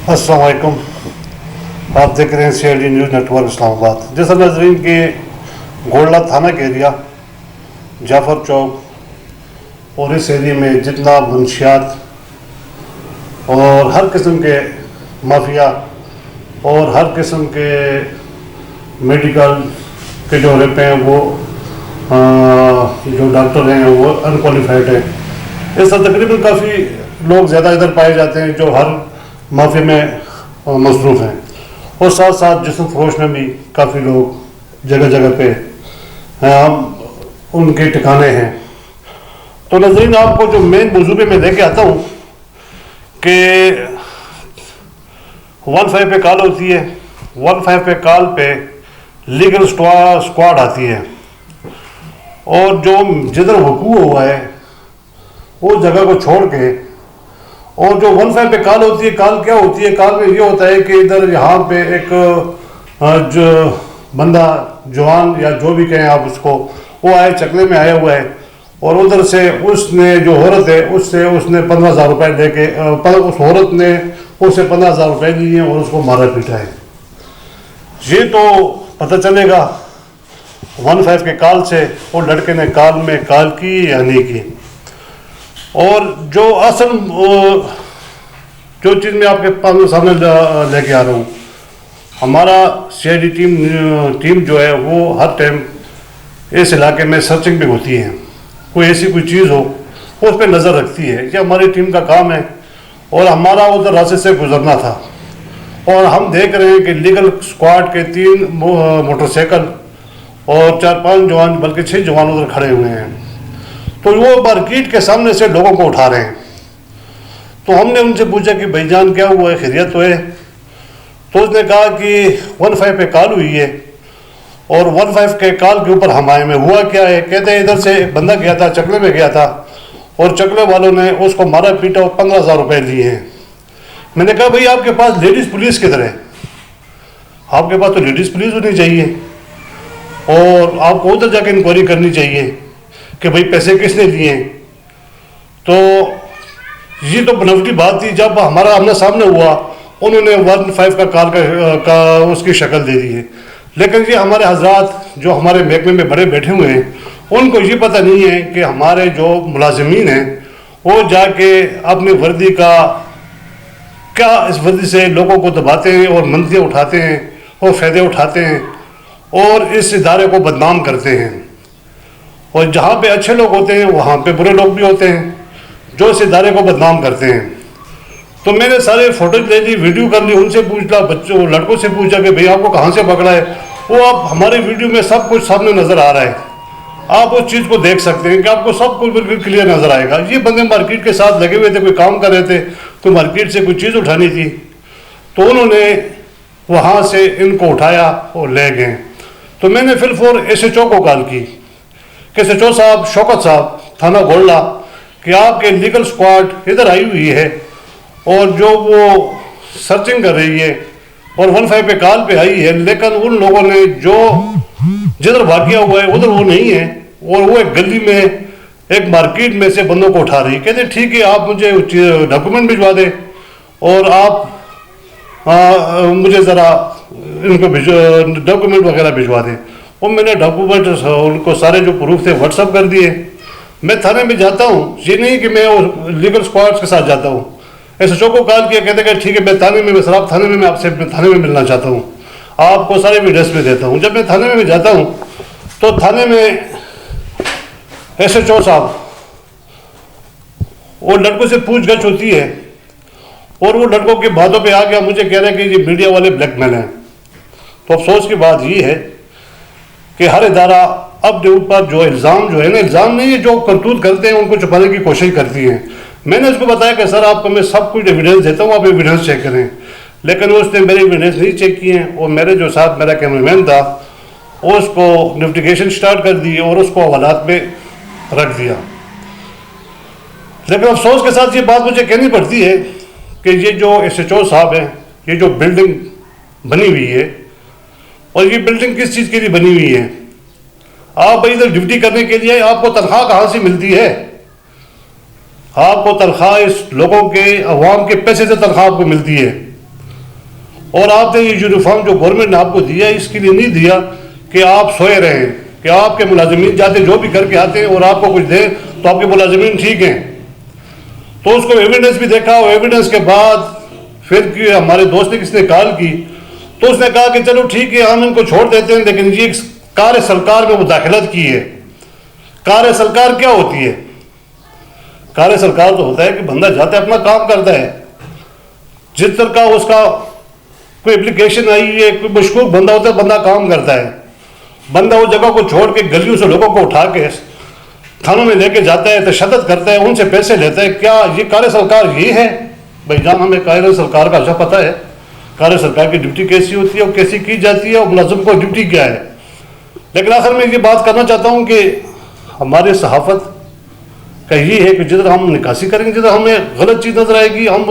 السلام علیکم، آپ دیکھ رہے ہیں CID نیوز نیٹ ورک اسلام آباد۔ جیسا ناظرین کہ گولڈا تھانہ کے ایریا، جعفر چوک اور اس ایریے میں جتنا منشیات اور ہر قسم کے مافیا اور ہر قسم کے میڈیکل کے جو رہتے ہیں وہ جو ڈاکٹر ہیں وہ انکوالیفائڈ ہیں، اس طرح تقریباً کافی لوگ زیادہ ادھر پائے جاتے ہیں جو ہر مافیا میں مصروف ہیں، اور ساتھ ساتھ جسم فروش میں بھی کافی لوگ جگہ جگہ پہ ان کے ٹھکانے ہیں۔ تو ناظرین، آپ کو جو مین موضوع پہ میں لے کے آتا ہوں کہ 15 پہ کال ہوتی ہے، 15 پہ کال پہ لیگل اسکواڈ آتی ہے، اور جو جدھر وقوع ہوا ہے وہ جگہ کو چھوڑ کے، اور جو 15 پہ کال ہوتی ہے، کال کیا ہوتی ہے؟ کال میں یہ ہوتا ہے کہ ادھر یہاں پہ ایک جو بندہ جوان یا جو بھی کہیں آپ اس کو، وہ آئے چکلے میں آیا ہوا ہے، اور ادھر سے اس نے جو عورت ہے اس نے 15,000 روپے لے کے، اس عورت نے اس سے 15,000 روپے لیے اور اس کو مارا پیٹا ہے۔ یہ تو پتہ چلے گا 15 کے کال سے وہ لڑکے نے کال میں کال کی یا نہیں کی۔ اور جو اصل جو چیز میں آپ کے سامنے لے کے آ رہا ہوں، ہمارا CID ٹیم جو ہے وہ ہر ٹائم اس علاقے میں سرچنگ پہ ہوتی ہے، کوئی ایسی کوئی چیز ہو وہ اس پہ نظر رکھتی ہے، یہ ہماری ٹیم کا کام ہے۔ اور ہمارا ادھر راستے سے گزرنا تھا، اور ہم دیکھ رہے ہیں کہ لیگل اسکواڈ کے 3 موٹر سائیکل اور 4-5 جوان، بلکہ 6 جوان ادھر کھڑے ہوئے ہیں، تو وہ مارکیٹ کے سامنے سے لوگوں کو اٹھا رہے ہیں۔ تو ہم نے ان سے پوچھا کہ بھائی جان کیا ہوا ہے، خیریت تو ہے؟ تو اس نے کہا کہ 15 پہ کال ہوئی ہے، اور 15 کے کال کے اوپر ہم آئے میں ہوا کیا ہے؟ کہتے ہیں ادھر سے ایک بندہ گیا تھا، چکلے میں گیا تھا، اور چکلے والوں نے اس کو مارا پیٹا اور 15,000 روپے لیے ہیں۔ میں نے کہا بھائی آپ کے پاس لیڈیز پولیس کدھر ہے؟ آپ کے پاس تو لیڈیز پولیس ہونی چاہیے، اور آپ کو ادھر جا کے انکوائری کرنی چاہیے کہ بھائی پیسے کس نے لیے ہیں۔ تو یہ تو بناوٹی بات تھی۔ جب ہمارا آمنا سامنے ہوا، انہوں نے 15 کا کال کا اس کی شکل دے دی ہے، لیکن یہ ہمارے حضرات جو ہمارے محکمے میں بڑے بیٹھے ہوئے ہیں، ان کو یہ پتہ نہیں ہے کہ ہمارے جو ملازمین ہیں وہ جا کے اپنی وردی کا کیا، اس وردی سے لوگوں کو دباتے ہیں اور منتیاں اٹھاتے ہیں اور فائدے اٹھاتے ہیں اور اس ادارے کو بدنام کرتے ہیں۔ اور جہاں پہ اچھے لوگ ہوتے ہیں وہاں پہ برے لوگ بھی ہوتے ہیں جو اس ادارے کو بدنام کرتے ہیں۔ تو میں نے سارے فوٹوز لے لی، ویڈیو کر لی، ان سے پوچھا، بچوں لڑکوں سے پوچھا کہ بھئی آپ کو کہاں سے پکڑا ہے؟ وہ آپ ہمارے ویڈیو میں سب کچھ سامنے نظر آ رہا ہے، آپ اس چیز کو دیکھ سکتے ہیں کہ آپ کو سب کچھ بالکل کلیئر نظر آئے گا۔ یہ بندے مارکیٹ کے ساتھ لگے ہوئے تھے، کوئی کام کر رہے تھے، کوئی مارکیٹ سے کوئی چیز اٹھانی تھی، تو انہوں نے وہاں سے ان کو اٹھایا اور لے گئے۔ تو میں نے فی الفور SHO کو کال کی کہ SHO صاحب، شوکت صاحب، تھانہ گولڈا، کہ آپ کے لیگل اسکواڈ ادھر آئی ہوئی ہے اور جو وہ سرچنگ کر رہی ہے اور 15 پہ کال پہ آئی ہے، لیکن ان لوگوں نے جو جدھر واقعہ ہوا ہے ادھر وہ نہیں ہے، اور وہ ایک گلی میں ایک مارکیٹ میں سے بندوں کو اٹھا رہی ہے۔ کہتے ٹھیک ہے، آپ مجھے ڈاکومنٹ بھجوا دیں اور آپ مجھے ذرا ان کو ڈاکومنٹ وغیرہ بھجوا دیں۔ اور میں نے ڈاکومنٹ ان کو سارے جو پروف تھے واٹس ایپ کر دیے۔ میں تھانے میں جاتا ہوں، یہ نہیں کہ میں لیگل اسکواڈ کے ساتھ جاتا ہوں۔ SHO کو کال کیا، کہتے کہ ٹھیک ہے، میں تھانے میں سراب تھانے میں آپ سے تھانے میں ملنا چاہتا ہوں، آپ کو سارے ایڈریس میں دیتا ہوں۔ جب میں تھانے میں جاتا ہوں تو تھانے میں SHO صاحب اور لڑکوں سے پوچھ گچھ ہوتی ہے، اور وہ لڑکوں کی باتوں پہ آ گیا، مجھے کہہ رہے ہیں کہ یہ میڈیا والے بلیک میل ہیں۔ تو افسوس کی بات یہ ہے کہ ہر ادارہ اپنے اوپر جو الزام جو ہے نا، الزام نہیں ہے، جو کرتوت کرتے ہیں ان کو چھپانے کی کوشش کرتی ہیں۔ میں نے اس کو بتایا کہ سر آپ کو میں سب کچھ ایویڈنس دیتا ہوں، آپ ایویڈنس چیک کریں، لیکن اس نے میرے ایویڈنس نہیں چیک کیے، اور میرے جو ساتھ میرا کیمرہ مین تھا اس کو انویسٹیگیشن سٹارٹ کر دی اور اس کو حوالات میں رکھ دیا۔ لیکن افسوس کے ساتھ یہ بات مجھے کہنی پڑتی ہے کہ یہ جو SHO صاحب ہیں، یہ جو بلڈنگ بنی ہوئی ہے، اور یہ بلڈنگ کس چیز کے لیے بنی ہوئی ہے؟ آپ بھائی ادھر ڈیوٹی کرنے کے لیے، آپ کو تنخواہ کہاں سے ملتی ہے؟ آپ کو تنخواہ اس لوگوں کے، عوام کے پیسے سے تنخواہ آپ کو ملتی ہے۔ اور آپ نے یہ یونیفارم جو گورنمنٹ نے آپ کو دیا اس کے لیے نہیں دیا کہ آپ سوئے رہیں، کہ آپ کے ملازمین جاتے جو بھی کر کے آتے ہیں اور آپ کو کچھ دیں تو آپ کے ملازمین ٹھیک ہیں. تو اس کو ایویڈنس بھی دیکھا، اور ایویڈنس کے بعد پھر ہمارے دوست نے کس نے کال کی تو اس نے کہا کہ چلو ٹھیک ہے ہم ان کو چھوڑ دیتے ہیں، لیکن یہ کار سرکار میں مداخلت کی ہے. کار سرکار کیا ہوتی ہے؟ کار سرکار تو ہوتا ہے کہ بندہ جاتا ہے اپنا کام کرتا ہے، جس طرح کا اس کا کوئی اپلیکیشن آئی ہے، کوئی مشکوک بندہ ہوتا ہے، بندہ کام کرتا ہے. بندہ اس جگہ کو چھوڑ کے گلیوں سے لوگوں کو اٹھا کے تھانوں میں لے کے جاتا ہے، تشدد کرتا ہے، ان سے پیسے لیتا ہے. کیا یہ کار سرکار یہ ہے؟ بھائی جان ہمیں کار سرکار کا اچھا پتہ ہے، کار سرکار کی ڈیوٹی کیسی ہوتی ہے اور کیسی کی جاتی ہے اور ملازم کو ڈیوٹی کیا ہے. لیکن آخر میں یہ بات کرنا چاہتا ہوں کہ ہماری صحافت کا یہ ہے کہ جدھر ہم نکاسی کریں گے، جدھر ہمیں غلط چیز نظر آئے گی، ہم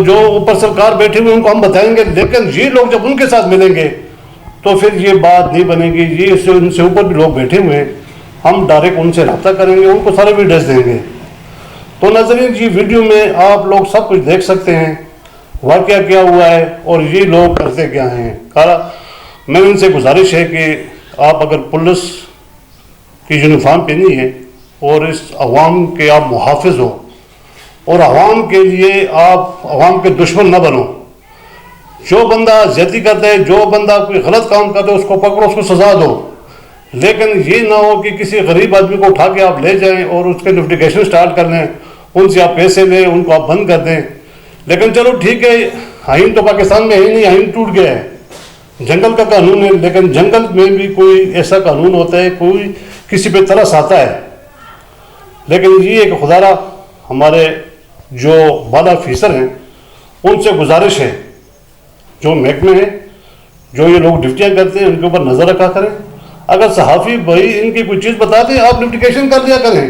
جو اوپر سرکار بیٹھے ہوئے ان کو ہم بتائیں گے، لیکن یہ لوگ جب ان کے ساتھ ملیں گے تو پھر یہ بات نہیں بنے گی. یہ ان سے اوپر بھی لوگ بیٹھے ہوئے ہیں، ہم ڈائریکٹ ان سے رابطہ کریں گے، ان کو سارے ویڈیوز دیں گے. تو ناظرین یہ ویڈیو میں آپ لوگ سب کچھ دیکھ سکتے ہیں، واقعہ کیا ہوا ہے اور یہ لوگ کرتے کیا ہیں. میں ان سے گزارش ہے کہ آپ اگر پولیس کی یونیفارم پہنی ہے اور اس عوام کے آپ محافظ ہو اور عوام کے لیے آپ عوام کے دشمن نہ بنو. جو بندہ زیادتی کرتا ہے، جو بندہ کوئی غلط کام کرتا ہے اس کو پکڑو، اس کو سزا دو. لیکن یہ نہ ہو کہ کسی غریب آدمی کو اٹھا کے آپ لے جائیں اور اس کے انویسٹیگیشن سٹارٹ کر لیں، ان سے آپ پیسے لیں، ان کو آپ بند کر دیں. لیکن چلو ٹھیک ہے، آئین تو پاکستان میں ہے نہیں، آئین ٹوٹ گیا ہے، جنگل کا قانون ہے، لیکن جنگل میں بھی کوئی ایسا قانون ہوتا ہے، کوئی کسی پہ ترس آتا ہے. لیکن یہ ہے کہ خدا را ہمارے جو بالا افیسر ہیں ان سے گزارش ہے، جو محکمے ہیں، جو یہ لوگ ڈیوٹیاں کرتے ہیں ان کے اوپر نظر رکھا کریں. اگر صحافی بھائی ان کی کوئی چیز بتاتے ہیں آپ انویسٹیگیشن کر لیا کریں.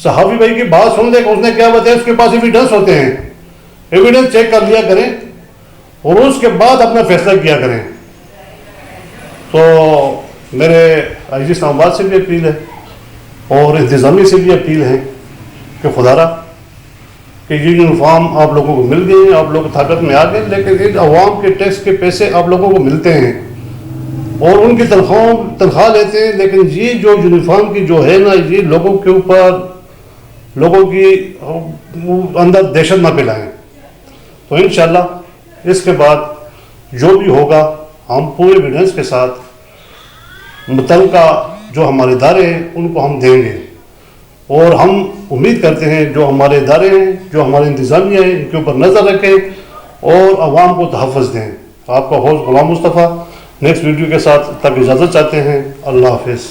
صحافی بھائی کی بات سن لے کہ اس نے کیا بتایا، اس کے پاس ایویڈنس ہوتے ہیں، ایویڈنس چیک کر لیا کریں اور اس کے بعد اپنا فیصلہ کیا کریں. تو میرے آئی جی اسلام آباد سے بھی اپیل ہے اور انتظامیہ سے بھی اپیل ہے کہ خدا را کہ یہ یونیفارم آپ لوگوں کو مل گئی ہیں، آپ لوگ طاقت میں آ گئے، لیکن ان عوام کے ٹیکس کے پیسے آپ لوگوں کو ملتے ہیں اور ان کی تنخواہ لیتے ہیں. لیکن یہ جو یونیفارم کی جو ہے نا، یہ لوگوں کے اوپر لوگوں کی اندر دہشت نہ پھیلائیں. تو انشاءاللہ اس کے بعد جو بھی ہوگا ہم پورے ایویڈنس کے ساتھ متعلقہ جو ہمارے ادارے ہیں ان کو ہم دیں گے. اور ہم امید کرتے ہیں جو ہمارے ادارے ہیں، جو ہمارے انتظامیہ ہیں، ان کے اوپر نظر رکھیں اور عوام کو تحفظ دیں. آپ کا host Ghulam Mustafa next video کے ساتھ تک اجازت چاہتے ہیں. اللہ حافظ.